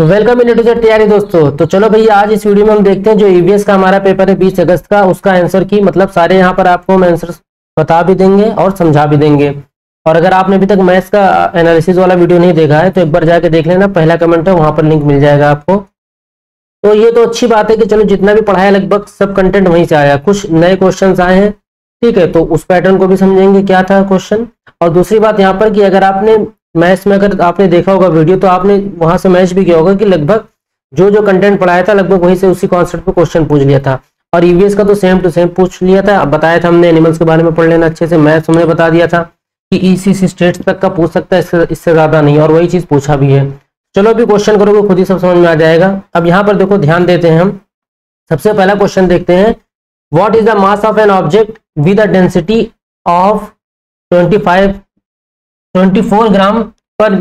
तो welcome in to the तैयारी दोस्तों। तो चलो भैया आज इस वीडियो में हम देखते हैं जो ईवीएस का हमारा पेपर है 20 अगस्त का, उसका आंसर की मतलब सारे यहाँ पर आपको हम आंसर बता भी देंगे और समझा भी देंगे। और अगर आपने अभी तक मैथ्स का एनालिसिस वाला वीडियो नहीं देखा है तो एक बार जाके देख लेना, पहला कमेंट है वहां पर लिंक मिल जाएगा आपको। तो ये तो अच्छी बात है कि चलो जितना भी पढ़ाया लगभग सब कंटेंट वहीं से आया, कुछ नए क्वेश्चन आए हैं, ठीक है, तो उस पैटर्न को भी समझेंगे क्या था क्वेश्चन। और दूसरी बात यहाँ पर कि अगर आपने मैथ्स में अगर आपने देखा होगा वीडियो तो आपने वहां से मैच भी किया होगा कि लगभग जो जो कंटेंट पढ़ाया था लगभग वहीं से उसी कॉन्सेप्ट पे क्वेश्चन पूछ लिया था। और ईवीएस का तो सेम टू सेम पूछ लिया था। अब बताया था हमने एनिमल्स के बारे में पढ़ लेना अच्छे से, मैथ्स हमने बता दिया था कि इसी स्टेट्स तक का पूछ सकता है, इससे ज्यादा नहीं, और वही चीज पूछा भी है। चलो अभी क्वेश्चन करोगे खुद ही सब समझ में आ जाएगा। अब यहाँ पर देखो ध्यान देते हैं हम, सबसे पहला क्वेश्चन देखते हैं। What is the mass of an object with a density of 24 ग्राम पर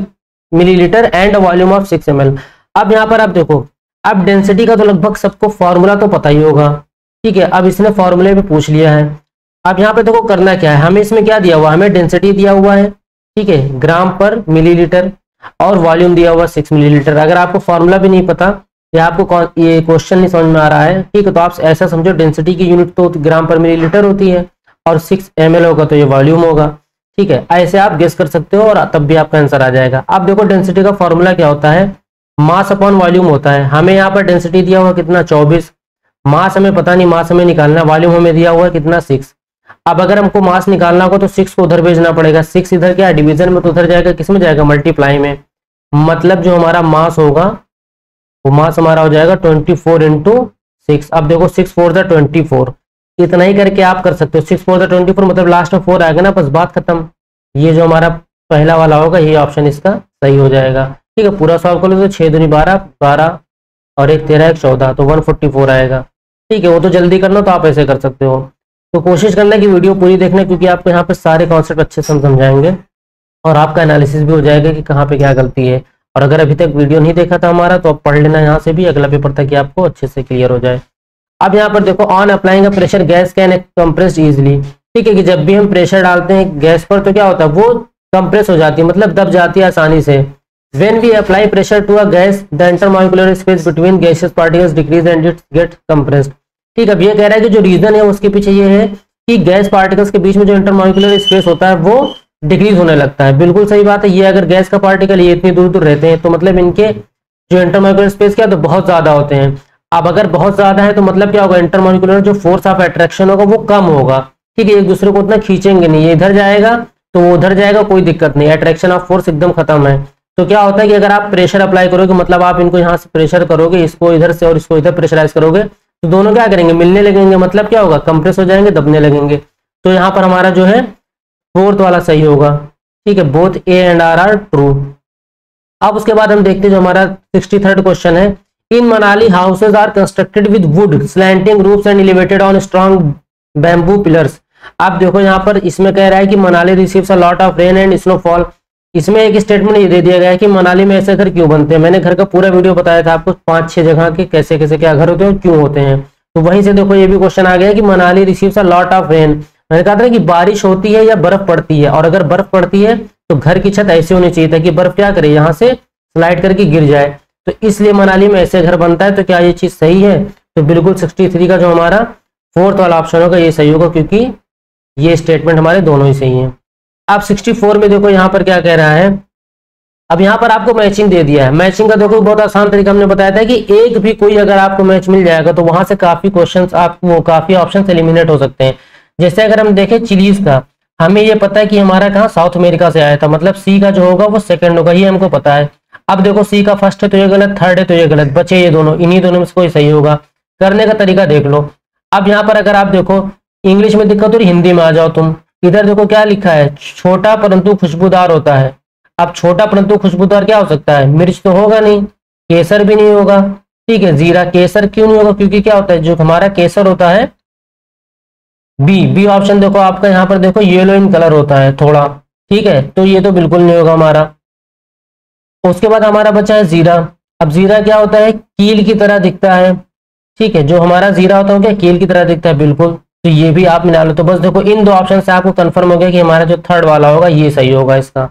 millilitre and volume of 6 ml। अब यहाँ पर आप देखो, अब डेंसिटी का तो लगभग सबको फॉर्मूला तो पता ही होगा, ठीक है। अब इसने फॉर्मूले पे पूछ लिया है। अब यहाँ पे देखो करना क्या है, हमें इसमें क्या दिया हुआ है, हमें डेंसिटी दिया हुआ है, ठीक है, ग्राम पर मिलीलीटर, और वॉल्यूम दिया हुआ 6 मिलीलीटर। अगर आपको फॉर्मूला भी नहीं पता या आपको ये क्वेश्चन नहीं समझ में आ रहा है, ठीक है, तो आप ऐसा समझो डेंसिटी की यूनिट तो ग्राम पर मिलीलीटर होती है और 6 ml होगा तो ये वॉल्यूम होगा, ठीक है। ऐसे आप गेस कर सकते हो और तब भी आपका आंसर आ जाएगा। अब देखो डेंसिटी का फॉर्मूला क्या होता है, मास अपॉन वॉल्यूम होता है। हमें यहाँ पर डेंसिटी दिया हुआ कितना 24, मास हमें पता नहीं, मास हमें निकालना, वॉल्यूम हमें दिया हुआ है कितना 6। अब अगर हमको मास निकालना होगा तो 6 को उधर भेजना पड़ेगा, 6 इधर क्या डिवीजन में, तो उधर जाएगा किस में जाएगा, मल्टीप्लाई में। मतलब जो हमारा मास होगा वो मास हमारा हो जाएगा 24 इंटू 6। अब देखो 6 4 जा 24, इतना ही करके आप कर सकते हो। 6 4 जा 24 मतलब लास्ट में 4 आएगा ना, बस बात खत्म। ये जो हमारा पहला वाला होगा ये ऑप्शन इसका सही हो जाएगा, ठीक है। पूरा सॉल्व कर लो तो 6 दूनी 12, 12 और 1 13 1 14, तो 144 आएगा, ठीक है। वो तो जल्दी करना तो आप ऐसे कर सकते हो। तो कोशिश करना कि वीडियो पूरी देखना, क्योंकि आपको यहाँ पे सारे कॉन्सेप्ट अच्छे से हम समझाएंगे और आपका एनालिसिस भी हो जाएगा कि कहाँ पे क्या गलती है। और अगर अभी तक वीडियो नहीं देखा था हमारा तो आप पढ़ लेना यहाँ से भी, अगला पेपर तक आपको अच्छे से क्लियर हो जाए। अब यहाँ पर देखो, on applying a pressure gas can compressed easily, ठीक है, कि जब भी हम प्रेशर डालते हैं गैस पर तो क्या होता है, वो कंप्रेस हो जाती है, मतलब दब जाती है आसानी से। When we apply pressure to a gas the intermolecular space between gases particles decrease and it get compressed, ठीक है। अब ये कह रहा है कि जो रीजन है उसके पीछे ये है कि गैस पार्टिकल्स के बीच में जो इंटरमॉलिक्यूलर स्पेस होता है वो डिक्रीज होने लगता है। बिल्कुल सही बात है। ये अगर गैस का पार्टिकल ये इतनी दूर दूर रहते हैं तो मतलब इनके जो इंटरमॉलिक्यूलर स्पेस क्या तो बहुत ज्यादा होते हैं। अब अगर बहुत ज्यादा है तो मतलब क्या होगा, इंटरमॉलिक्यूलर जो फोर्स ऑफ अट्रैक्शन होगा वो कम होगा, ठीक है, एक दूसरे को उतना खींचेंगे नहीं। ये इधर जाएगा तो वो उधर जाएगा, कोई दिक्कत नहीं, अट्रैक्शन ऑफ फोर्स एकदम खत्म है। तो क्या होता है कि अगर आप प्रेशर अप्लाई करोगे, मतलब आप इनको यहाँ से प्रेशर करोगे, इसको इधर से और इसको इधर प्रेशराइज करोगे, तो दोनों क्या करेंगे, मिलने लगेंगे, मतलब क्या होगा, कंप्रेस हो जाएंगे, दबने लगेंगे। तो यहाँ पर हमारा जो है फोर्थ वाला सही होगा, ठीक है, both A and R true. अब उसके बाद हम देखते हैं जो हमारा 63rd क्वेश्चन है। In Manali houses are constructed with wood slanting roofs and elevated on strong bamboo pillars. आप देखो यहाँ पर इसमें कह रहा है कि Manali receives a lot of rain and snowfall. इसमें एक स्टेटमेंट ये दे दिया गया है कि मनाली में ऐसे घर क्यों बनते हैं। मैंने घर का पूरा वीडियो बताया था आपको, 5-6 जगह के कैसे कैसे क्या घर होते हैं और क्यों होते हैं। तो वहीं से देखो ये भी क्वेश्चन आ गया कि Manali receives a lot of rain. मैंने कहा था कि बारिश होती है या बर्फ पड़ती है, और अगर बर्फ पड़ती है तो घर की छत ऐसी होनी चाहिए ताकि बर्फ क्या करे, यहाँ से स्लाइड करके गिर जाए। तो इसलिए मनाली में ऐसे घर बनता है। तो क्या ये चीज सही है? तो बिल्कुल 63 का जो हमारा फोर्थ वाला ऑप्शन होगा ये सही होगा, क्योंकि ये स्टेटमेंट हमारे दोनों ही सही हैं। अब 64 में देखो यहाँ पर क्या कह रहा है। अब यहाँ पर आपको मैचिंग दे दिया है। मैचिंग का देखो बहुत आसान तरीका हमने बताया था कि एक भी कोई अगर आपको मैच मिल जाएगा तो वहां से काफी क्वेश्चंस आपको काफी ऑप्शंस एलिमिनेट हो सकते हैं। जैसे अगर हम देखें चिलीज का, हमें ये पता है कि हमारा कहाँ साउथ अमेरिका से आया था, मतलब सी का जो होगा वो सेकंड होगा, ये हमको पता है। अब देखो सी का फर्स्ट है तो ये गलत, थर्ड है तो ये गलत, बचे ये दोनों, इन्हीं दोनों में से कोई सही होगा। करने का तरीका देख लो। अब यहाँ पर अगर आप देखो इंग्लिश में दिक्कत हो रही, हिंदी में आ जाओ तुम। इधर देखो क्या लिखा है, छोटा परंतु खुशबूदार होता है। अब छोटा परंतु खुशबूदार क्या हो सकता है, मिर्च तो होगा नहीं, केसर भी नहीं होगा, ठीक है, जीरा। केसर क्यों नहीं होगा, क्योंकि क्या होता है जो हमारा केसर होता है बी ऑप्शन देखो आपका यहाँ पर देखो येलो इन कलर होता है थोड़ा, ठीक है, तो ये तो बिल्कुल नहीं होगा हमारा। उसके बाद हमारा बचा है जीरा। अब जीरा क्या होता है, कील की तरह दिखता है, ठीक है, जो हमारा जीरा होता है क्या कील की तरह दिखता है, बिल्कुल। तो ये भी आप मिला लो। तो बस देखो इन दो ऑप्शन से आपको कंफर्म हो गया कि हमारा जो थर्ड वाला होगा ये सही होगा इसका।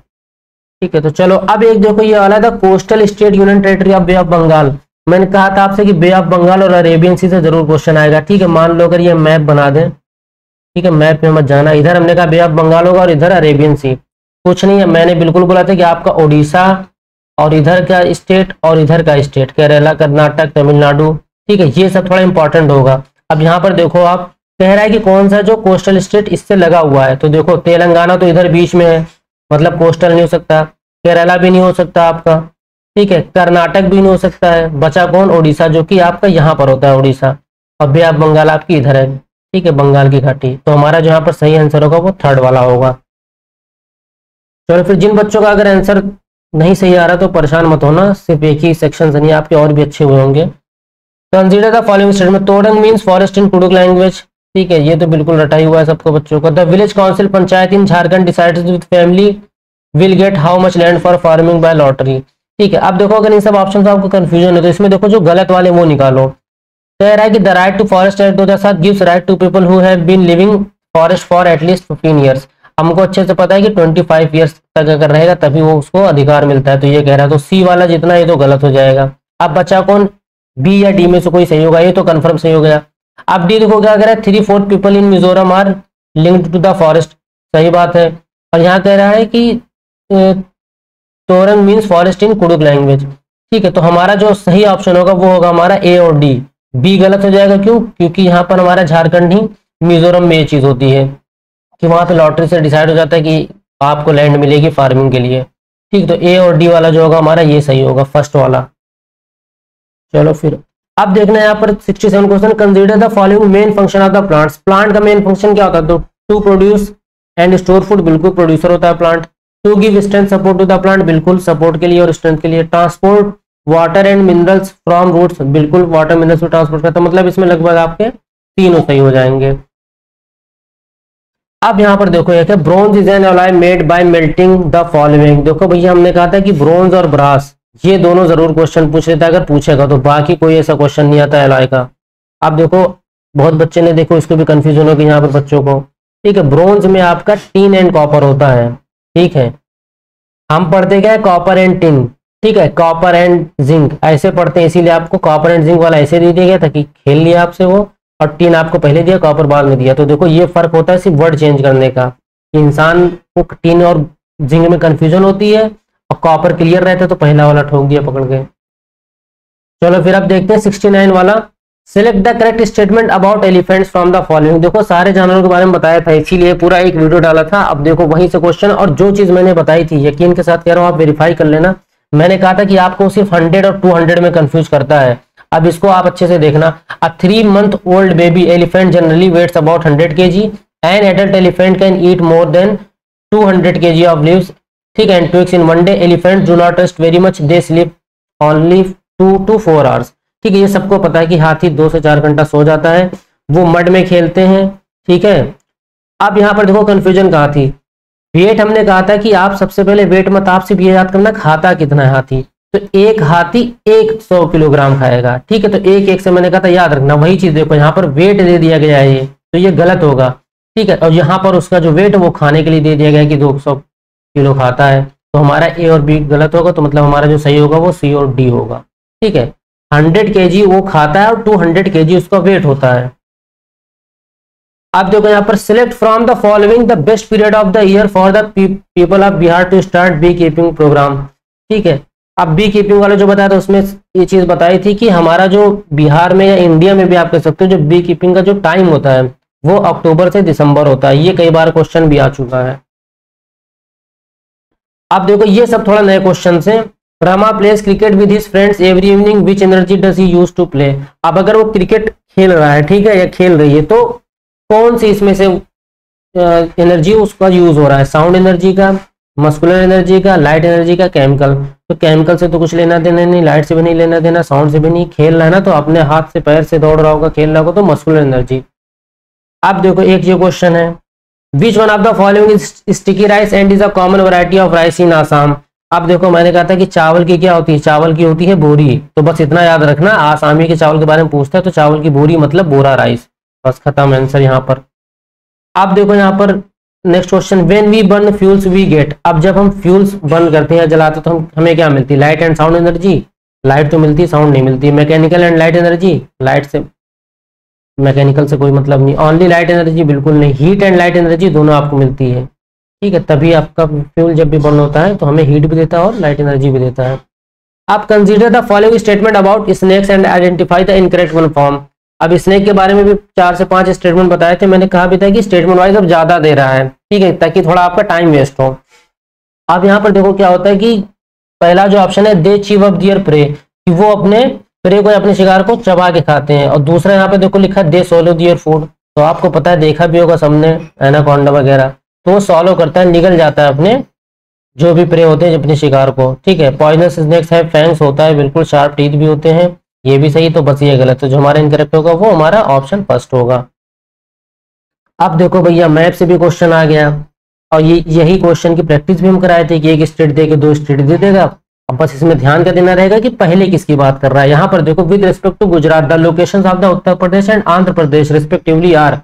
ठीक है, तो चलो अब एक देखो ये वाला था coastal state union territory of Bay of Bengal. मैंने कहा था आपसे कि बे ऑफ बंगाल और अरेबियन सी से जरूर क्वेश्चन आएगा। ठीक है, मान लो अगर ये मैप बना दें, ठीक है, मैप में मत जाना, इधर हमने कहा बे ऑफ बंगाल होगा और इधर अरेबियन सी। कुछ नहीं है, मैंने बिल्कुल बोला था कि आपका उड़ीसा और इधर का स्टेट और इधर का स्टेट, केरला, कर्नाटक, तमिलनाडु। ठीक है, ये सब थोड़ा इंपॉर्टेंट होगा। अब यहाँ पर देखो, आप कह रहा है कि कौन सा जो कोस्टल स्टेट इससे लगा हुआ है, तो देखो तेलंगाना तो इधर बीच में है, मतलब कोस्टल नहीं हो सकता। केरला भी नहीं हो सकता आपका, ठीक है, कर्नाटक भी नहीं हो सकता है। बचा कौन? उड़ीसा, जो कि आपका यहाँ पर होता है उड़ीसा, और बे ऑफ बंगाल आपकी इधर है। ठीक है, बंगाल की घाटी। तो हमारा जो यहाँ पर सही आंसर होगा वो थर्ड वाला होगा। चलो फिर जिन बच्चों का अगर आंसर नहीं सही आ रहा तो परेशान मत होना, सिर्फ एक ही सेक्शन से नहीं, आपके और भी अच्छे हुए होंगे। Consider the following statement. Torang means forest in Kurukh language. ठीक है, ये तो बिल्कुल रटा ही हुआ है सबको बच्चों को। The village council panchayat in Jharkhand decides with family will get how much land for farming by lottery. ठीक है, अब देखो अगर इन सब ऑप्शन से आपको कंफ्यूजन है तो इसमें देखो जो गलत वाले वो निकालो। कह रहा है कि the right to forest act 2007 gives right to people who have been living forest for at least 15 years. हमको अच्छे से पता है कि 25 ईयर्स तक अगर रहेगा तभी वो उसको अधिकार मिलता है, तो ये कह रहा है। तो सी वाला जितना ये तो गलत हो जाएगा। अब बचा कौन? बी या डी में से कोई सही होगा, ये तो कंफर्म सही हो गया। अब डी देखो क्या कह रहा है, 3/4 people in Mizoram are linked to the forest. सही बात है। और यहाँ कह रहा है कि Torang means forest in Kurukh language. ठीक है, तो हमारा जो सही ऑप्शन होगा वो होगा हमारा ए और डी। बी गलत हो जाएगा, क्यों? क्योंकि यहाँ पर हमारा झारखंड ही मिजोरम में ये चीज होती है कि वहां पे लॉटरी से डिसाइड हो जाता है कि आपको लैंड मिलेगी फार्मिंग के लिए। ठीक, तो ए और डी वाला जो होगा हमारा ये सही होगा, फर्स्ट वाला। चलो फिर अब देखना है यहाँ पर 67 question. Consider the following main function of the plants. Plant का मेन फंक्शन क्या होता है? तो to produce and store food, बिल्कुल प्रोड्यूसर होता है plant. To give strength support to the plant, बिल्कुल सपोर्ट के लिए और स्ट्रेंथ के लिए। Transport water and minerals from roots, बिल्कुल वाटर मिनरल्स को ट्रांसपोर्ट करता है। मतलब इसमें लगभग आपके तीनों सही हो जाएंगे। अब यहाँ पर देखो एक है bronze is an alloy made by melting the following. देखो भैया हमने कहा था कि ब्रोंज और ब्रास ये दोनों जरूर क्वेश्चन पूछ लेता है, अगर पूछेगा तो, बाकी कोई ऐसा क्वेश्चन नहीं आता अलॉय का। अब देखो बहुत बच्चे ने देखो इसको भी कंफ्यूजन होगी यहाँ पर बच्चों को। ठीक है, ब्रोंज में आपका टिन एंड कॉपर होता है। ठीक है, हम पढ़ते क्या है? Copper and tin. ठीक है, कॉपर एंड जिंक ऐसे पढ़ते हैं, इसीलिए आपको कॉपर एंड जिंक वाला ऐसे दे दिया गया था कि खेल लिया आपसे वो, और टिन आपको पहले दिया, कॉपर बाद में दिया। तो देखो ये फर्क होता है सिर्फ वर्ड चेंज करने का। इंसान को टिन और जिंक में कंफ्यूजन होती है, और कॉपर क्लियर रहता है तो पहला वाला ठोक दिया पकड़ के। चलो फिर अब देखते हैं 69 वाला। Select the correct statement about elephants from the following. देखो सारे जानवरों के बारे में बताया था, इसीलिए पूरा एक वीडियो डाला था। अब देखो वहीं से क्वेश्चन, और जो चीज मैंने बताई थी यकीन के साथ कह रहा हूँ, आप वेरीफाई कर लेना। मैंने कहा था कि आपको सिर्फ 100 और 200 में कंफ्यूज करता है। अब इसको आप अच्छे से देखना। अ 3 month old baby elephant generally weighs about 100 kg. An adult elephant can eat more than 200 kg of leaves, ठीक, and twigs in one day. Elephants do not rest very much, they sleep only 2 to 4 hours. ठीक है, ये सबको पता है कि हाथी 2 से 4 घंटा सो जाता है। वो मड में खेलते हैं। ठीक है, अब यहाँ पर देखो कंफ्यूजन कहाँ थी। वेट हमने कहा था कि आप सबसे पहले वेट मत, आप सिर्फ ये याद करना खाता कितना है हाथी। तो एक हाथी 100 किलोग्राम खाएगा। ठीक है, तो एक से मैंने कहा था याद रखना। वही चीज देखो यहाँ पर वेट दे दिया गया है, ये तो ये गलत होगा। ठीक है, और यहाँ पर उसका जो वेट है वो खाने के लिए दे दिया गया है कि 200 किलो खाता है। तो हमारा ए और बी गलत होगा, तो मतलब हमारा जो सही होगा वो सी और डी होगा। ठीक है, 100 kg वो खाता है और 200 kg उसका वेट होता है। आप देखो यहाँ पर select from the following the best period of the year for the people of Bihar to start beekeeping programme. ठीक है, अब बी कीपिंग वाला जो बताया था उसमें ये चीज बताई थी कि हमारा जो बिहार में या इंडिया में भी आप कह सकते हो, जो बी कीपिंग का जो टाइम होता है वो अक्टूबर से दिसंबर होता है। ये कई बार क्वेश्चन भी आ चुका है। अब देखो ये सब थोड़ा नए क्वेश्चन है। Brahma plays cricket with his friends every evening, which energy does he use to play. अब अगर वो क्रिकेट खेल रहा है, ठीक है, या खेल रही है, तो कौन सी इसमें से एनर्जी उसका यूज हो रहा है? साउंड एनर्जी का, मस्कुलर एनर्जी का, लाइट एनर्जी का, केमिकल। तो केमिकल से तो कुछ लेना देना नहीं, लाइट से भी नहीं लेना देना, साउंड से भी नहीं। खेल रहा है ना, तो अपने हाथ से पैर से दौड़ रहा होगा, खेल रहा होगा, तो मस्कुलर एनर्जी। अब देखो एक ये क्वेश्चन है, which one of the following is sticky rice and is a common variety of rice in Assam. अब देखो मैंने कहा था कि चावल की क्या होती है? चावल की होती है बोरी। तो बस इतना याद रखना, आसामी के चावल के बारे में पूछता है तो चावल की बोरी मतलब बोरा राइस। बस खत्म आंसर यहाँ पर। अब देखो यहाँ पर next question, when we burn fuels we get. अब जब हम फ्यूल्स बर्न करते हैं, जलाते तो हमें क्या मिलती है? Light and sound energy. Light तो मिलती है, साउंड नहीं मिलती। Mechanical and light energy, light से मैकेनिकल से कोई मतलब नहीं। ओनली लाइट एनर्जी, बिल्कुल नहीं। हीट एंड लाइट एनर्जी दोनों आपको मिलती है, ठीक है। तभी आपका फ्यूल जब भी बर्न होता है तो हमें हीट भी देता है और लाइट एनर्जी भी देता है। आप consider the following statement about snakes and identify the incorrect one form. अब स्नेक के बारे में भी 4 से 5 स्टेटमेंट बताए थे, मैंने कहा भी था कि स्टेटमेंट वाइज अब ज्यादा दे रहा है, ठीक है, ताकि थोड़ा आपका टाइम वेस्ट हो। अब यहाँ पर देखो क्या होता है कि पहला जो ऑप्शन है, दे चीव अप दियर प्रे, कि वो अपने प्रे को, अपने शिकार को चबा के खाते हैं। और दूसरा यहाँ पे देखो लिखा दे सोलो दियर फूड, तो आपको पता है, देखा भी होगा सबने एनाकोंडा वगैरह, तो वो सॉलो करता है, निगल जाता है अपने जो भी प्रे होते हैं अपने शिकार को, ठीक है। पॉइजनस स्नेक्स है, फैंग्स होता है, बिल्कुल शार्प टीथ भी होते हैं, ये भी सही। तो बस ये गलत, तो जो हमारा इनकरेक्ट होगा वो हमारा ऑप्शन फर्स्ट होगा। अब देखो भैया, मैप से भी क्वेश्चन आ गया, और यही क्वेश्चन की प्रैक्टिस भी हम कराए थे कि एक स्टेट दे के 2 स्टेट दे देगा। अब बस इसमें ध्यान क्या देना रहेगा कि पहले किसकी बात कर रहा है। यहाँ पर देखो, with respect to Gujarat the locations of the Uttar Pradesh and Andhra Pradesh respectively are,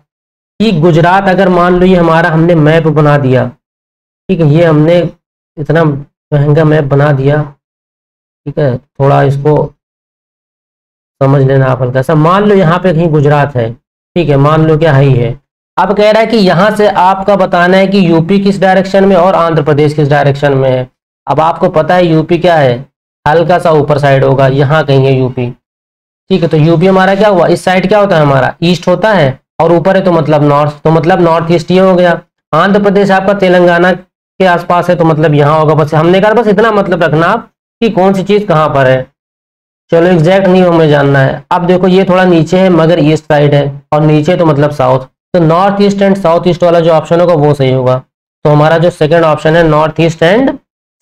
कि गुजरात अगर मान लो ये हमारा हमने मैप बना दिया, ठीक है, ये हमने इतना महंगा मैप बना दिया, ठीक है, थोड़ा इसको समझ लेना आप हल्का सा। मान लो यहाँ पे कहीं गुजरात है, ठीक है, मान लो क्या है। अब कह रहा है कि यहाँ से आपका बताना है कि यूपी किस डायरेक्शन में और आंध्र प्रदेश किस डायरेक्शन में है। अब आपको पता है यूपी क्या है, हल्का सा ऊपर साइड होगा, यहाँ कहीं है यूपी, ठीक है। तो यूपी हमारा क्या हुआ, इस साइड क्या होता है हमारा, ईस्ट होता है, और ऊपर है तो मतलब नॉर्थ, तो मतलब नॉर्थ ईस्ट ये हो गया। आंध्र प्रदेश आपका तेलंगाना के आसपास है, तो मतलब यहाँ होगा। बस हमने कहा बस इतना मतलब रखना आप कि कौन सी चीज कहाँ पर है। चलो एग्जैक्ट नहीं हमें जानना है। अब देखो ये थोड़ा नीचे है मगर ईस्ट साइड है, और नीचे तो मतलब साउथ, तो north east and south east वाला जो ऑप्शन होगा वो सही होगा। तो हमारा जो सेकंड ऑप्शन है north east and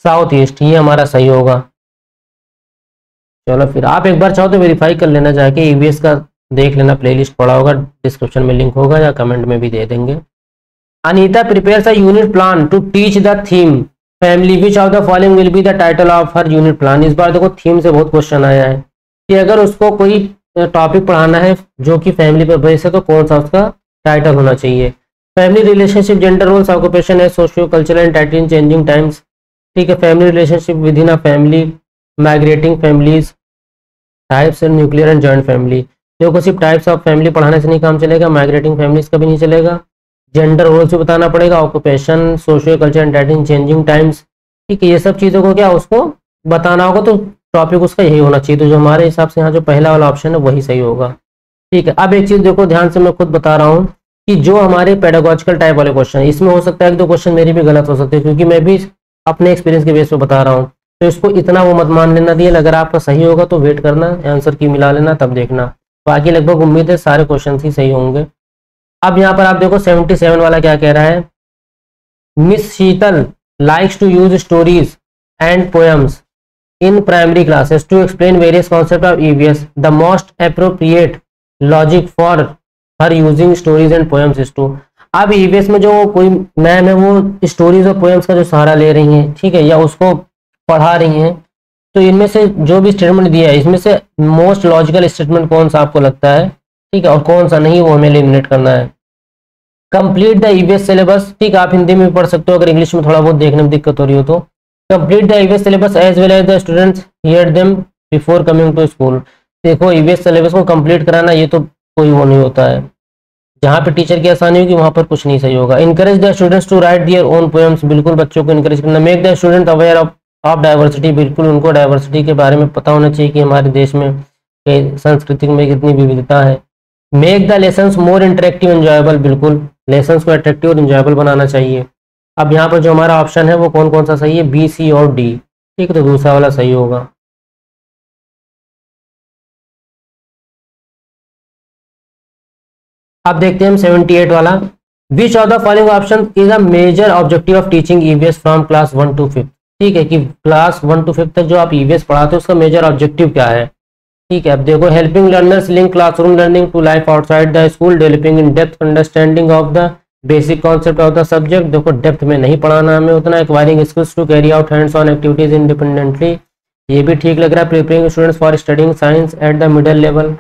south east, ये हमारा सही होगा। चलो फिर आप एक बार चाहो तो वेरीफाई कर लेना, जाके ईवीएस का देख लेना, प्लेलिस्ट पड़ा होगा, डिस्क्रिप्शन में लिंक होगा या कमेंट में भी दे देंगे। Anita prepares a unit plan to teach the theme family, which of the following will be the title of her unit plan. इस बार देखो थीम से बहुत क्वेश्चन आया है कि अगर उसको कोई टॉपिक पढ़ाना है जो कि फैमिली पर बेस है, तो कौन सा उसका टाइटल होना चाहिए। Family relationship, gender roles, occupation है, socio cultural and in changing times, ठीक है। Family relationship within a family, migrating families, types and nuclear and joint family. देखो सिर्फ टाइप्स ऑफ फैमिली पढ़ाने से नहीं काम चलेगा, माइग्रेटिंग फैमिलीज का भी नहीं चलेगा, जेंडर रोल्स भी बताना पड़ेगा, occupation, socio culture and in changing times, ठीक है। ये सब चीज़ों को क्या उसको बताना होगा, तो टॉपिक उसका यही होना चाहिए। तो जो हमारे हिसाब से यहाँ जो पहला वाला ऑप्शन है वही सही होगा, ठीक है। अब एक चीज़ देखो ध्यान से, मैं खुद बता रहा हूँ कि जो हमारे पेडागोजिकल टाइप वाले क्वेश्चन है, इसमें हो सकता है कि 2 क्वेश्चन मेरी भी गलत हो सकते हैं, क्योंकि मैं भी अपने एक्सपीरियंस के बेस पे बता रहा हूँ। तो इसको इतना वो मत मान लेना दिए, अगर आपका सही होगा तो वेट करना, आंसर की मिला लेना, तब देखना। बाकी लगभग उम्मीद है सारे क्वेश्चन ही सही होंगे। अब यहाँ पर आप देखो 77 वाला क्या कह रहा है, miss Sheetal likes to use stories and poems in primary classes to explain various concepts of EVS. The most appropriate logic for her using stories and poems is to। अब EVS में जो कोई मैम है वो stories और poems का जो सहारा ले रही हैं, ठीक है, या उसको पढ़ा रही हैं, तो इनमें से जो भी स्टेटमेंट दिया है इसमें से मोस्ट लॉजिकल स्टेटमेंट कौन सा आपको लगता है, ठीक है, और कौन सा नहीं, वो हमें एलिमिनेट करना है। कंप्लीट द ईवीएस सिलेबस, ठीक, आप हिंदी में भी पढ़ सकते हो अगर इंग्लिश में थोड़ा बहुत देखने में दिक्कत हो रही हो तो। Complete the EVS syllabus as well as the students hear them before coming to school. देखो ईवीएस सिलेबस को कंप्लीट कराना ये तो कोई वो नहीं होता है, जहाँ पे टीचर की आसानी होगी वहाँ पर कुछ नहीं सही होगा। Encourage the students to write their own poems, बिल्कुल बच्चों को इंकरेज करना। Make the student aware of diversity, बिल्कुल उनको डाइवर्सिटी के बारे में पता होना चाहिए कि हमारे देश में संस्कृति में कितनी विविधता है। Make the lessons more interactive enjoyable, बिल्कुल लेसन्स को अट्रैक्टिव और एंजॉयबल बनाना चाहिए। अब यहाँ पर जो हमारा ऑप्शन है वो कौन कौन सा सही है, बी, सी और डी, ठीक है, तो दूसरा वाला सही होगा। अब देखते हैं हम 78 वाला, which of the following option is a major objective of teaching EVS from class 1 to 5। ठीक है, कि क्लास 1 to 5 तक जो आप ईवीएस पढ़ाते हो उसका मेजर ऑब्जेक्टिव क्या है। ठीक है, अब देखो, helping learners link classroom learning to life outside the school, developing in depth understanding of the basic concept of the subject. देखो डेप्थ में नहीं पढ़ाना हमें उतना। Acquiring skills to carry out hands on activities independently, ये भी ठीक लग रहा है। Preparing students for studying science at the middle level,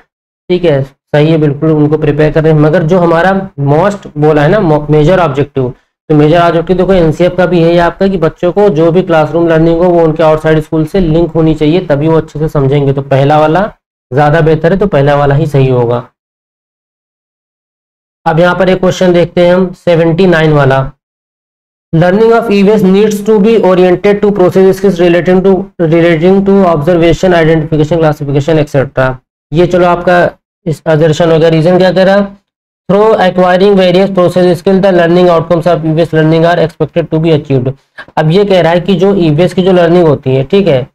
ठीक है, सही है, बिल्कुल उनको प्रिपेयर कर रहे हैं। मगर जो हमारा मोस्ट बोला है ना, मेजर ऑब्जेक्टिव, तो मेजर ऑब्जेक्टिव देखो एनसीएफ का भी यही आपका कि बच्चों को जो भी क्लासरूम लर्निंग हो वो उनके आउटसाइड स्कूल से लिंक होनी चाहिए, तभी वो अच्छे से समझेंगे। तो पहला वाला ज्यादा बेहतर है, तो पहला वाला ही सही होगा। अब यहाँ पर एक क्वेश्चन देखते हैं हम 79 वाला। Learning of EVS needs to be oriented to process skills relating to observation, identification, classification etcetera. ये चलो आपका इस असर्शन हो गया। रीजन क्या कह रहा है? Through acquiring various process skill the learning outcomes of EVS learning are expected to be achieved. अब ये कह रहा है कि जो ईवीएस की जो लर्निंग होती है, ठीक है,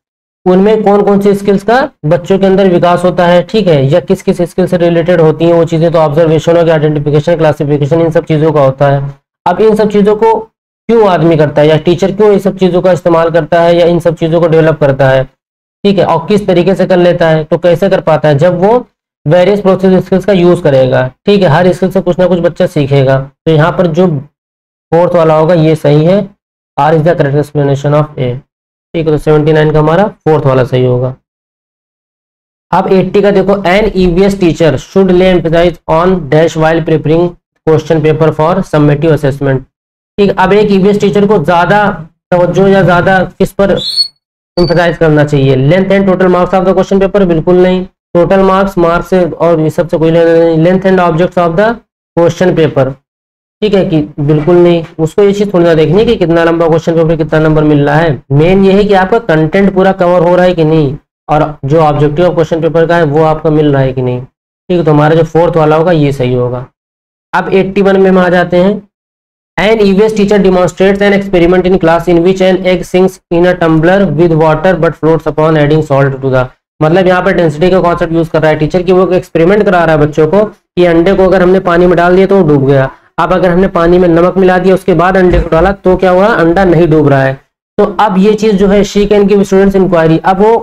उनमें कौन कौन सी स्किल्स का बच्चों के अंदर विकास होता है, ठीक है, या किस किस स्किल से रिलेटेड होती हैं वो चीजें। तो ऑब्जर्वेशन हो गया, आइडेंटिफिकेशन, क्लासिफिकेशन, इन सब चीजों का होता है। अब इन सब चीजों को क्यों आदमी करता है, या टीचर क्यों इन सब चीजों का इस्तेमाल करता है, या इन सब चीजों को डेवलप करता है, ठीक है, और किस तरीके से कर लेता है, तो कैसे कर पाता है? जब वो वेरियस प्रोसेस स्किल्स का यूज करेगा, ठीक है, हर स्किल से कुछ ना कुछ बच्चा सीखेगा। तो यहाँ पर जो फोर्थ वाला होगा ये सही है, R is the correct explanation of A, ठीक है। तो 79 का हमारा फोर्थ वाला सही होगा। अब 80 का देखो, an EVS teacher should lay emphasise on dash while preparing question paper for summative assessment, ठीक। अब एक ईवीएस टीचर को ज्यादा तवज्जो या ज्यादा किस पर एम्फेसाइज करना चाहिए? Length and total marks of the question paper? बिल्कुल नहीं। टोटल मार्क्स से और इस सबसे कोई लेना नहीं। Length and objects of the question paper, ठीक है, कि बिल्कुल नहीं। उसको ये चीज थोड़ी ना देखनी है कि कितना लंबा क्वेश्चन पेपर, कितना नंबर मिल रहा है। मेन ये है कि आपका कंटेंट पूरा कवर हो रहा है कि नहीं, और जो ऑब्जेक्टिव ऑफ क्वेश्चन पेपर का है वो आपका मिल रहा है कि नहीं, ठीक है। तो हमारा जो फोर्थ वाला होगा ये सही होगा। अब 81 में हम आ जाते हैं। An EVS teacher demonstrates an experiment in class in which an egg sinks in a tumbler with water but floats upon adding salt to the. मतलब यहाँ पर डेंसिटी का कॉन्सेप्ट यूज कर रहा है टीचर की, वो एक्सपेरिमेंट करा रहा है बच्चों को कि अंडे को अगर हमने पानी में डाल दिया तो वो डूब गया। अब अगर हमने पानी में नमक मिला दिया उसके बाद अंडे को डाला तो क्या हुआ? अंडा नहीं डूब रहा है। तो अब ये चीज जो है she can give students inquiry. अब वो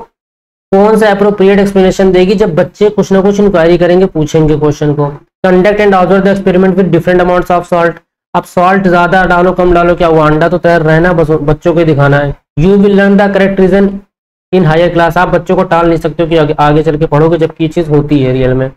कौन सा अप्रोप्रिएट एक्सप्लेनेशन देगी? जब बच्चे कुछ ना कुछ इंक्वायरी करेंगे, पूछेंगे क्वेश्चन को। Conduct and observe the experiment with different amounts of salt. अब सॉल्ट ज्यादा डालो कम डालो, क्या हुआ? अंडा तो तैयार रहना, बस बच्चों को दिखाना है। You will learn the correct reason in higher class. आप बच्चों को टाल नहीं सकते हो कि आगे चल के पढ़ोगे, जबकि ये चीज होती है रियल में।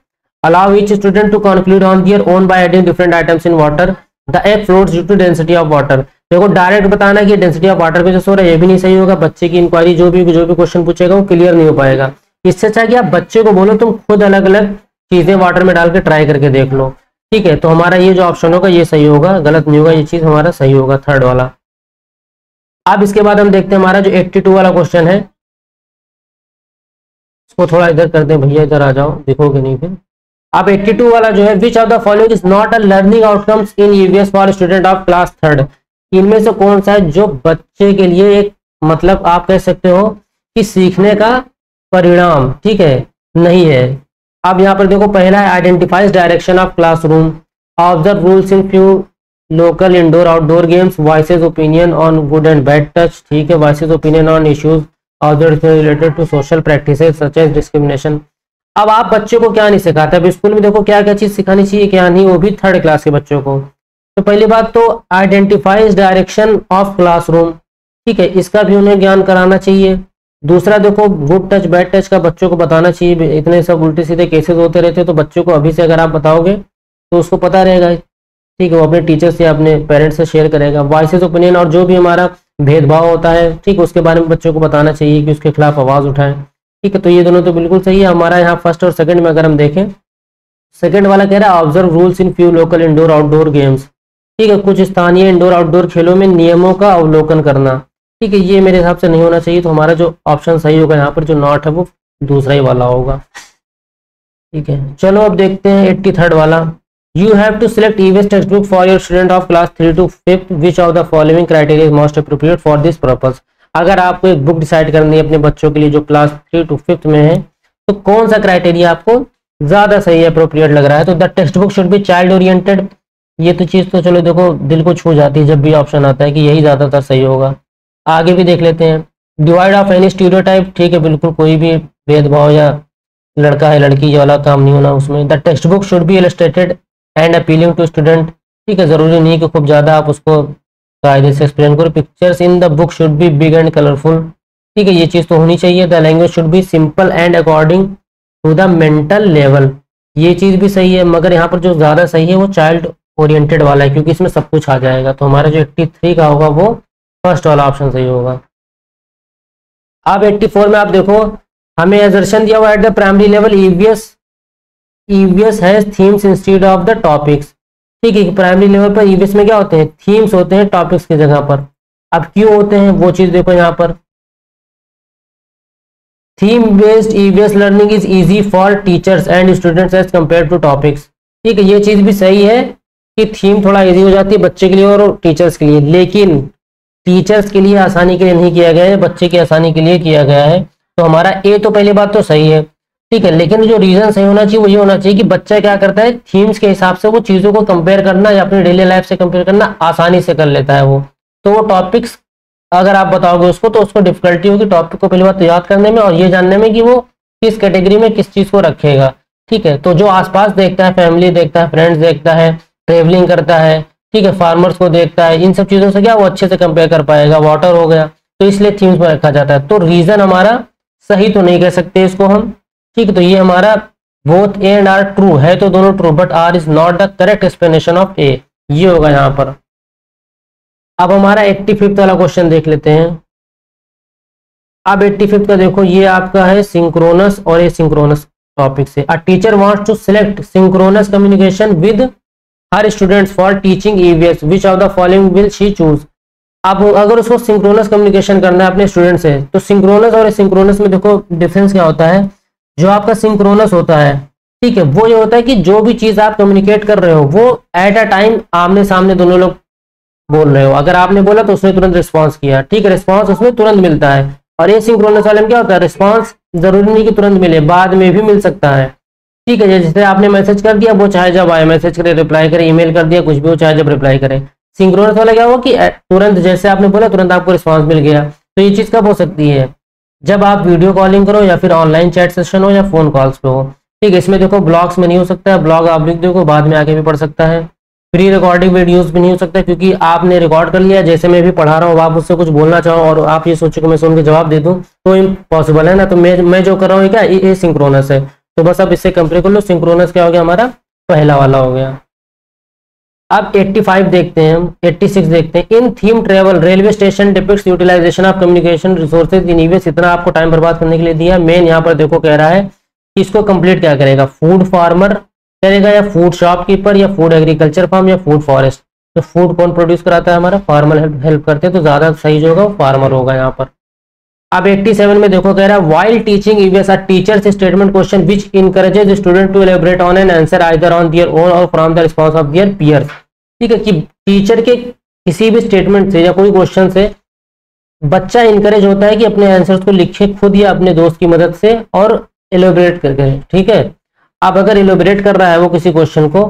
Allow each student to conclude on their own by adding different items in water, the egg floats due to density of water. देखो डायरेक्ट बताना कि डेंसिटी ऑफ वाटर पे जो हो रहा है ये भी नहीं सही होगा। बच्चे की इंक्वायरी जो भी क्वेश्चन पूछेगा वो क्लियर नहीं हो पाएगा। इससे अच्छा कि आप बच्चे को बोलो तुम खुद अलग अलग चीजें वाटर में डाल के ट्राई करके देख लो, ठीक है। तो हमारा ये जो ऑप्शन होगा ये सही होगा, गलत नहीं होगा, ये चीज हमारा सही होगा, थर्ड वाला। अब इसके बाद हम देखते हैं हमारा जो 82 वाला क्वेश्चन है, इसको थोड़ा इधर कर दें भैया, इधर आ जाओ, देखोगे नहीं फिर। अब 82 वाला जो है, विच of the following is not a learning outcomes in EVS for student of class third. इनमें से कौन सा है जो बच्चे के लिए एक मतलब आप कह सकते हो कि सीखने का परिणाम, ठीक है, नहीं है। अब यहाँ पर देखो पहला है identifies direction of classroom, observe rules in few local indoor outdoor games, voices opinion on good and bad touch, ठीक है, voices opinion on issues related to social practices such as discrimination. अब आप बच्चों को क्या नहीं सिखाते? अब स्कूल में देखो क्या क्या चीज सिखानी चाहिए, क्या नहीं, वो भी थर्ड क्लास के बच्चों को। तो पहली बात तो आइडेंटिफाइज डायरेक्शन ऑफ क्लासरूम, ठीक है, इसका भी उन्हें ज्ञान कराना चाहिए। दूसरा देखो गुड टच बैड टच का बच्चों को बताना चाहिए। इतने सब उल्टे सीधे केसेस होते रहते हैं, तो बच्चों को अभी से अगर आप बताओगे तो उसको पता रहेगा, ठीक है, वो अपने टीचर से अपने पेरेंट्स से शेयर करेगा। वॉइसेस ओपिनियन और जो भी हमारा भेदभाव होता है, ठीक है, उसके बारे में बच्चों को बताना चाहिए कि उसके खिलाफ आवाज उठाएं, ठीक है। तो ये दोनों तो बिल्कुल सही है हमारा। यहाँ फर्स्ट और सेकंड में अगर हम देखें, सेकंड वाला कह रहा है observe rules in few local indoor outdoor games, ठीक है, कुछ स्थानीय इंडोर आउटडोर खेलों में नियमों का अवलोकन करना, ठीक है, ये मेरे हिसाब से नहीं होना चाहिए। तो हमारा जो ऑप्शन सही होगा यहाँ पर जो नॉट है वो दूसरा ही वाला होगा, ठीक है। चलो अब देखते हैं 83rd वाला। You have to select EVS text book for your student of class 3 to 5 which of the following criteria is most appropriate for this purpose. अगर आपको एक बुक डिसाइड करनी है अपने बच्चों के लिए जो क्लास 3 to 5 में है, तो कौन सा क्राइटेरिया आपको ज्यादा सही अप्रोप्रिएट लग रहा है? तो the text book should B child oriented. ये तो चीज तो चलो देखो दिल को छू जाती है जब भी ऑप्शन आता है कि यही ज्यादातर सही होगा। आगे भी देख लेते हैं। डिवाइड ऑफ एनी स्टीरियोटाइप, ठीक है, बिल्कुल कोई भी भेदभाव या लड़का है लड़की वाला काम नहीं होना उसमें। The text book should be illustrated and appealing to student, ठीक है, जरूरी नहीं कि खूब ज्यादा आप उसको कायदे से एक्सप्लेन करो। Pictures in the book should be big and colourful, ठीक है, ये चीज तो होनी चाहिए। The language should be simple and according to the mental level, ये चीज भी सही है, मगर यहाँ पर जो ज्यादा सही है वो चाइल्ड ओरिएंटेड वाला है, क्योंकि इसमें सब कुछ आ जाएगा। तो हमारा जो 83 का होगा वो फर्स्ट वाला ऑप्शन सही होगा। अब 84 में आप देखो, हमें असर्शन दिया हुआ at the primary level EVS has themes instead of the topics. ठीक है, प्राइमरी लेवल पर ईवीएस में क्या होते हैं, थीम्स होते हैं टॉपिक्स की जगह पर। अब क्यों होते हैं वो चीज देखो यहाँ पर, theme based EVS learning is easy for teachers and students as compare to topics. ठीक है, ये चीज भी सही है कि थीम थोड़ा इजी हो जाती है बच्चे के लिए और टीचर्स के लिए, लेकिन टीचर्स के लिए आसानी के लिए नहीं किया गया है, बच्चे की आसानी के लिए किया गया है। तो हमारा ए तो पहली बात तो सही है। ठीक है, लेकिन जो रीजन सही होना चाहिए वो ये होना चाहिए कि बच्चा क्या करता है, थीम्स के हिसाब से वो चीजों को कंपेयर करना या अपनी डेली लाइफ से कंपेयर करना आसानी से कर लेता है वो। तो वो टॉपिक्स अगर आप बताओगे उसको तो उसको डिफिकल्टी होगी टॉपिक को पहली बात तो याद करने में और ये जानने में कि वो किस कैटेगरी में किस चीज को रखेगा। ठीक है, तो जो आसपास देखता है, फैमिली देखता है, फ्रेंड्स देखता है, ट्रेवलिंग करता है, ठीक है, फार्मर्स को देखता है, इन सब चीजों से क्या वो अच्छे से कंपेयर कर पाएगा। वाटर हो गया, तो इसलिए थीम्स में रखा जाता है। तो रीजन हमारा सही तो नहीं कह सकते इसको हम। ठीक है, तो ये हमारा both A and R true है, तो दोनों true, but R is not the correct explanation of A, ये होगा यहाँ पर। अब हमारा 85 वाला क्वेश्चन देख लेते हैं। अब 85 का देखो, ये आपका है सिंक्रोनस और ए सिंक्रोनस टॉपिक से। A teacher wants to select synchronous communication with her students for teaching EVS, which of the following will she choose. अब अगर उसको सिंक्रोनस कम्युनिकेशन करना है अपने स्टूडेंट से, तो सिंक्रोनस और एसिंक्रोनस में देखो डिफरेंस क्या होता है। जो आपका सिंक्रोनस होता है, ठीक है, वो ये होता है कि जो भी चीज आप कम्युनिकेट कर रहे हो वो एट अ टाइम आमने सामने दोनों लोग बोल रहे हो। अगर आपने बोला तो उसने तुरंत रिस्पॉन्स किया, ठीक है, रिस्पॉन्स उसमें तुरंत मिलता है। और एसिंक्रोनस वाले में क्या होता है, रिस्पॉन्स जरूरी नहीं कि तुरंत मिले, बाद में भी मिल सकता है। ठीक है, जैसे आपने मैसेज कर दिया, वो चाहे जब आए मैसेज करे, रिप्लाई करे, ईमेल कर दिया, कुछ भी हो, चाहे जब रिप्लाई करे। सिंक्रोनस वाला क्या हुआ कि तुरंत जैसे आपने बोला तुरंत आपको रिस्पॉन्स मिल गया। तो ये चीज कब हो सकती है, जब आप वीडियो कॉलिंग करो या फिर ऑनलाइन चैट सेशन हो या फोन कॉल्स पे हो। ठीक है, इसमें देखो ब्लॉग्स में नहीं हो सकता है, ब्लॉग आप लिख दो बाद में आके भी पढ़ सकता है। प्री रिकॉर्डिंग वीडियोस भी नहीं हो सकता क्योंकि आपने रिकॉर्ड कर लिया, जैसे मैं भी पढ़ा रहा हूँ आप उससे कुछ बोलना चाहो और आप ये सोचो कि मैं सुन के जवाब दे दूं तो इम्पॉसिबल है ना। तो मैं जो कर रहा हूँ क्या, ये सिंक्रोनस है। तो बस अब इससे कंपेयर कर लो, सिंक्रोनस क्या हो गया हमारा, पहला वाला हो गया। अब 85 देखते हैं हम, 86 देखते हैं। In theme travel railway station depicts utilization of communication resources in EVS. इतना आपको टाइम बर्बाद करने के लिए दिया। मेन यहाँ पर देखो कह रहा है कि इसको कंप्लीट क्या करेगा, फूड फार्मर करेगा या फूड शॉपकीपर या फूड एग्रीकल्चर फार्म या फूड फॉरेस्ट। तो फूड कौन प्रोड्यूस कराता है, हमारा फार्मर हेल्प करते हैं, तो ज्यादा सही जो होगा वो फार्मर होगा यहाँ पर। अब 87 में देखो कह रहा है while teaching EVS a teacher's statement question which encourages student to elaborate on an answer either on their own or from the response of their peers. ठीक है, कि टीचर के किसी भी स्टेटमेंट से या कोई क्वेश्चन से बच्चा इनकरेज होता है कि अपने आंसर्स को लिखे खुद या अपने दोस्त की मदद से और एलोबरेट करके। ठीक है, अब अगर एलोबरेट कर रहा है वो किसी क्वेश्चन को,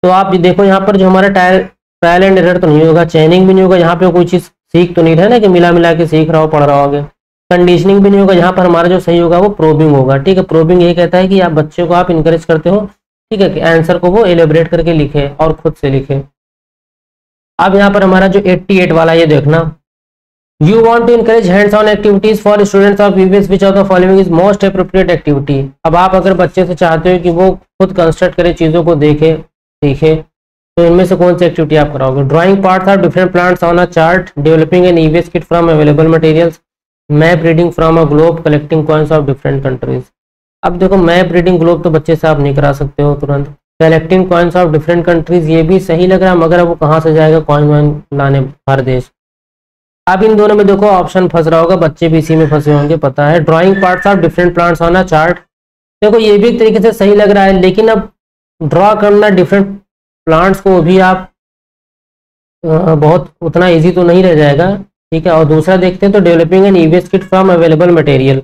तो आप देखो यहाँ पर जो हमारा ट्रायल एंड एरर तो नहीं होगा, चेनिंग भी नहीं होगा, यहाँ पे कोई चीज सीख तो नहीं रहा है ना कि मिला मिला के सीख रहा हो पढ़ रहा होगे। कंडीशनिंग भी नहीं होगा, यहाँ पर हमारा जो सही होगा वो प्रोबिंग होगा। ठीक है, प्रोबिंग ये कहता है कि आप बच्चे को आप इनकरेज करते हो, ठीक है, कि आंसर को वो एलोबरेट करके लिखे और खुद से लिखे। अब यहाँ पर हमारा जो 88 वाला ये देखना, you want to encourage hands on activities for students of EVS which of the following is most appropriate activity. अब आप अगर बच्चे से चाहते हो कि वो खुद कंस्ट्रक्ट करे, चीजों को देखे सीखे, तो इनमें से कौन सी एक्टिविटी आप कराओगे। Drawing parts of different plants on a chart, developing N EVS kit from available materials, map reading from a globe, collecting coins of different countries. अब देखो मैप रीडिंग ग्लोब तो बच्चे से आप नहीं करा सकते हो तुरंत। Collecting coins of different countries ये भी सही लग रहा है, मगर अब वो कहाँ से जाएगा कॉइन वाइन लाने हर देश। अब इन दोनों में देखो ऑप्शन फंस रहा होगा, बच्चे भी इसी में फंसे होंगे, पता है। Drawing parts of different plants on a chart, देखो ये भी एक तरीके से सही लग रहा है, लेकिन अब ड्रॉ करना डिफरेंट प्लांट्स को भी आप बहुत उतना इजी तो नहीं रह जाएगा। ठीक है, और दूसरा देखते हैं तो developing N EVS kit from available material.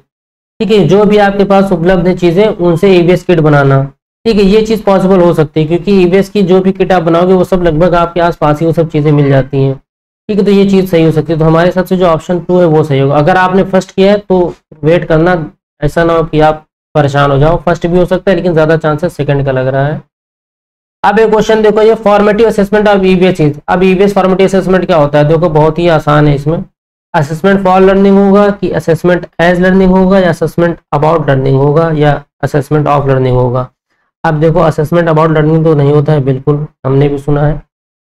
ठीक है, जो भी आपके पास उपलब्ध है चीजें उनसे ईवीएस किट बनाना। ठीक है, ये चीज पॉसिबल हो सकती है क्योंकि ईवीएस की जो भी किट आप बनाओगे वो सब लगभग आपके आसपास ही वो सब चीजें मिल जाती हैं। ठीक है, तो ये चीज सही हो सकती है। तो हमारे हिसाब से जो ऑप्शन 2 है वो सही होगा। अगर आपने फर्स्ट किया है तो वेट करना, ऐसा ना हो कि आप परेशान हो जाओ। फर्स्ट भी हो सकता है लेकिन ज्यादा चांसेस सेकंड का लग रहा है। अब एक क्वेश्चन देखो, ये फॉर्मेटिव असेसमेंट ऑफ ईवीएस चीज। अब ईवीएस फॉर्मेटिव असेसमेंट क्या होता है, देखो बहुत ही आसान है। इसमें असेसमेंट फॉर लर्निंग होगा कि असेसमेंट एज लर्निंग होगा या असेसमेंट अबाउट लर्निंग होगा या असेसमेंट ऑफ लर्निंग होगा। अब देखो असेसमेंट अबाउट लर्निंग तो नहीं होता है बिल्कुल, हमने भी सुना है।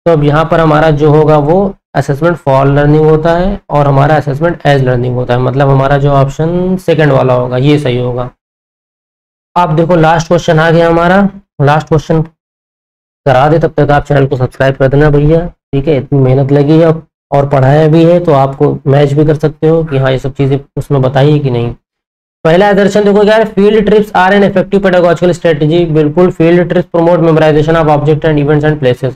तो अब यहाँ पर हमारा जो होगा वो असेसमेंट फॉर लर्निंग होता है और हमारा असेसमेंट एज लर्निंग होता है, मतलब हमारा जो ऑप्शन सेकंड वाला होगा ये सही होगा। आप देखो लास्ट क्वेश्चन आ गया हमारा, लास्ट क्वेश्चन करा दे, तब तक आप चैनल को सब्सक्राइब कर देना भैया, ठीक है। इतनी मेहनत लगी है और पढ़ाया भी है, तो आपको मैच भी कर सकते हो कि हाँ ये सब चीज़ें उसमें बताई है कि नहीं। पहला दर्शन देखो क्या है, field trips are an effective pedagogical strategy. बिल्कुल, field trips promote memorization of object and events and places,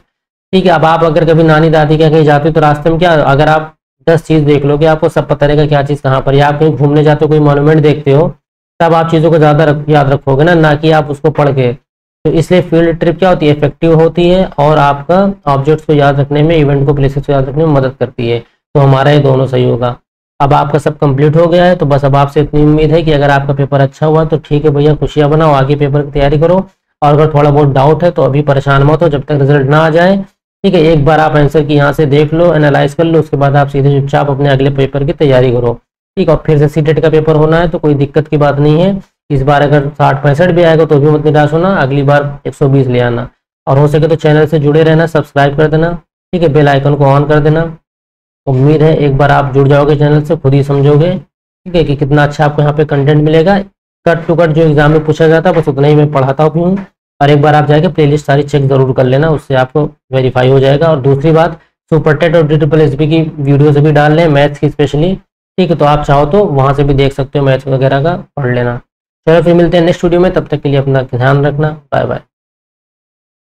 ठीक है। अब आप अगर कभी नानी दादी क्या कहीं जाते हो तो रास्ते में क्या, अगर आप 10 चीज़ देख लोगे आपको सब पता रहेगा क्या चीज़ कहाँ पर, या आप कहीं घूमने जाते हो कोई मॉन्यूमेंट देखते हो तब आप चीज़ों को ज़्यादा याद रखोगे ना कि आप उसको पढ़ के। तो इसलिए फील्ड ट्रिप क्या होती है, इफेक्टिव होती है और आपका ऑब्जेक्ट्स को याद रखने में, इवेंट को, प्लेसेस को याद रखने में मदद करती है। तो हमारा ये दोनों सही होगा। अब आपका सब कंप्लीट हो गया है, तो बस अब आपसे इतनी उम्मीद है कि अगर आपका पेपर अच्छा हुआ तो ठीक है भैया, खुशियां बनाओ, आगे पेपर की तैयारी करो। और अगर थोड़ा बहुत डाउट है तो अभी परेशान मत हो जब तक रिजल्ट ना आ जाए, ठीक है। एक बार आप आंसर की यहाँ से देख लो, एनालाइज कर लो, उसके बाद आप सीधे चुपचाप अपने अगले पेपर की तैयारी करो, ठीक है। और फिर से सीटेट का पेपर होना है तो कोई दिक्कत की बात नहीं है। इस बार अगर 60-65 भी आएगा तो भी मत निराश होना, अगली बार 120 ले आना। और हो सके तो चैनल से जुड़े रहना, सब्सक्राइब कर देना, ठीक है, बेल आइकन को ऑन कर देना। उम्मीद है एक बार आप जुड़ जाओगे चैनल से, खुद ही समझोगे, ठीक है, कि कितना अच्छा आपको यहाँ पे कंटेंट मिलेगा। कट टू कट जो एग्जाम में पूछा जाता है बस उतना ही मैं पढ़ाता भी हूँ। और एक बार आप जाके प्लेलिस्ट सारी चेक जरूर कर लेना, उससे आपको वेरीफाई हो जाएगा। और दूसरी बात, सुपर टेट और DSSB की वीडियोज भी डाल लें, मैथ्स की स्पेशली, ठीक है। तो आप चाहो तो वहाँ से भी देख सकते हो, मैथ्स वगैरह का पढ़ लेना। चलो फिर मिलते हैं नेक्स्ट वीडियो में, तब तक के लिए अपना ध्यान रखना, बाय बाय।